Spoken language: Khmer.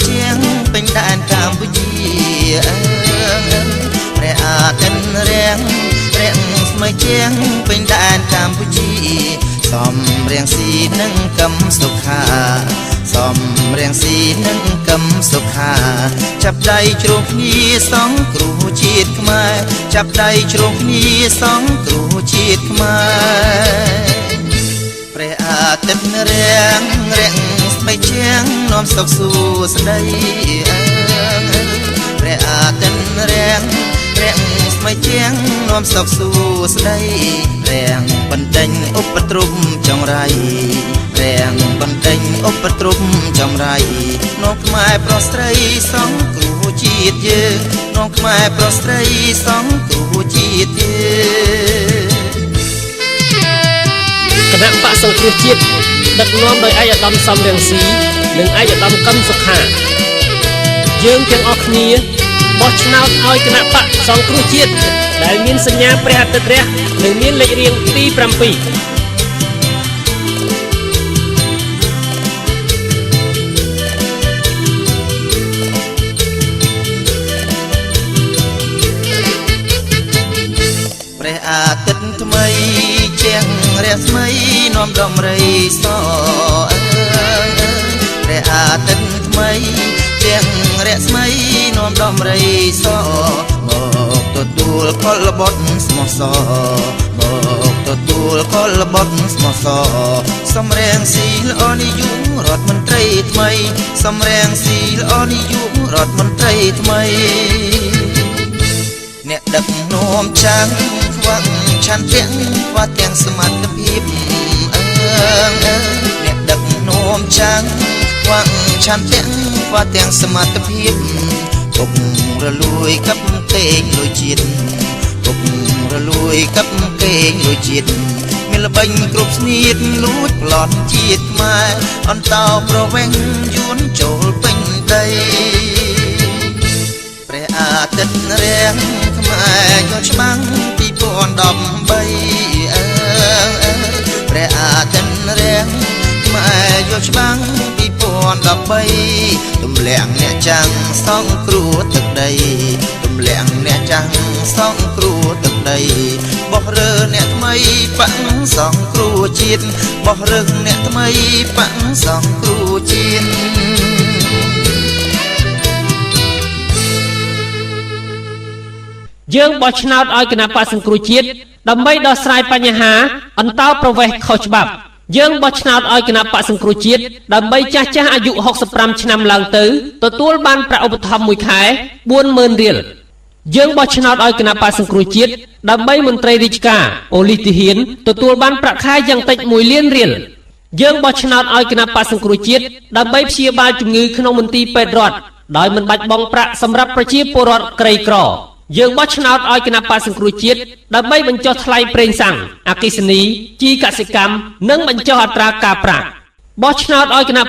ជាងពេញដែនកម្ពុជាព្រះអាទិត្យរាំងស្មៃជាងពេញដែនកម្ពុជាសំរៀងស៊ីនឹងកឹមសុខាសំរៀងស៊ីនឹងកឹមសុខាចាប់ដៃជ្រោះគ្នាសងគ្រូជាតិខ្មែរចាប់ដៃជ្រោះគ្នាសងគ្រូជាតិខ្មែរព្រះអាទិត្យរាំងស្មៃជាងនាំសុខសួស្ដីព្រះអាទិត្យរាំងស្មៃជាងនាំសុខសួស្ដីរាំងបណ្ដេញឧបទ្រពចង្រៃរាំងបណ្ដេញឧបទ្រពចង្រៃនាំខ្មែរប្រុសស្រីសងគ្រូជាតិយើងនាំខ្មែរប្រុសស្រីសងគ្រូជាតិយើងគណៈបក្សសង្គ្រោះជាតិដឹកនាំដោយឯកឧត្តមសំរងស៊ីនិងឯកឧត្តមកឹមសុខាយើងទាំងអស់គ្នាបោះឆ្នោតឲ្យគណៈបក្សសង្គ្រោះជាតិដែលមានសញ្ញាព្រះអាទិត្យរះនិងមានលេខរៀងទី7ព្រះអាទិត្យថ្មីជាងរស្មីនាំដំរីសព្រះអាទិត្យថ្មីជាងរស្មីនាំដំរីសមកទទួលកុលបុត្រស្មោះសមកទទួលកុលបុត្រស្មោះសសំរៀងស៊ីល្អនិយមរដ្ឋមន្ត្រីថ្មីសំរៀងស៊ីល្អនិយមរដ្ឋមន្ត្រីថ្មីអ្នកដឹកនាំចាំងខ្វាក់ឆន្ទៈខ្វះទាំងសមត្ថភាពអ្នកដឹកនាំចាំងខ្វាក់ឆន្ទៈខ្វះទាំងសមត្ថភាពពុករលួយកាប់កេងលុយជាតិពុករលួយកាប់កេងលុយជាតិមានល្បិញគ្រប់ស្នៀតលួចប្លន់ជាតិខ្មែរអន្តោប្រវេងយួនចូលពេញដីព្រះអាទិត្យរាំងខ្មែរយកច្បាំង2013ព្រះអាទិត្យរាំងខ្មែរយកច្បាំង2013ទម្លាក់អ្នកចាំងសងគ្រួទឹកដីទម្លាក់អ្នកចាំងសងគ្រួទឹកដីបោះរើអ្នកថ្មីបាក់សងគ្រួជាតិបោះរើអ្នកថ្មីបាក់សងគ្រួជាតិយើងបោះឆ្នោតឲ្យគណៈបក្សសង្គ្រោះជាតិដើម្បីដោះស្រាយបញ្ហាអន្តោប្រវេសន៍ខុសច្បាប់យើងបោះឆ្នោតឲ្យគណៈបក្សសង្គ្រោះជាតិដើម្បីចាស់អាយុ65ឆ្នាំឡើងទៅទទួលបានប្រាក់ឧបត្ថម្ភមួយខែ 40000 រៀលយើងបោះឆ្នោតឲ្យគណៈបក្សសង្គ្រោះជាតិដើម្បីមន្ត្រីរាជការប៉ូលីសទាហានទទួលបានប្រាក់ខែយ៉ាងតិច1លានរៀលយើងបោះឆ្នោតឲ្យគណៈបក្សសង្គ្រោះជាតិដើម្បីព្យាបាលជំងឺក្នុងមន្ទីរពេទ្យរដ្ឋដោយមិនបាច់បង់ប្រាក់សម្រាប់ប្រជាពលរដ្ឋក្រីក្រយើងបោះឆ្នោតឲ្យគណៈបក្សសង្គ្រោះជាតិដើម្បីបញ្ចុះថ្លៃប្រេងសាំងអគ្គិសនីជីកសិកម្មនិងបញ្ចុះអត្រាការប្រាក់បោះឆ្នោតឲ្យគណៈ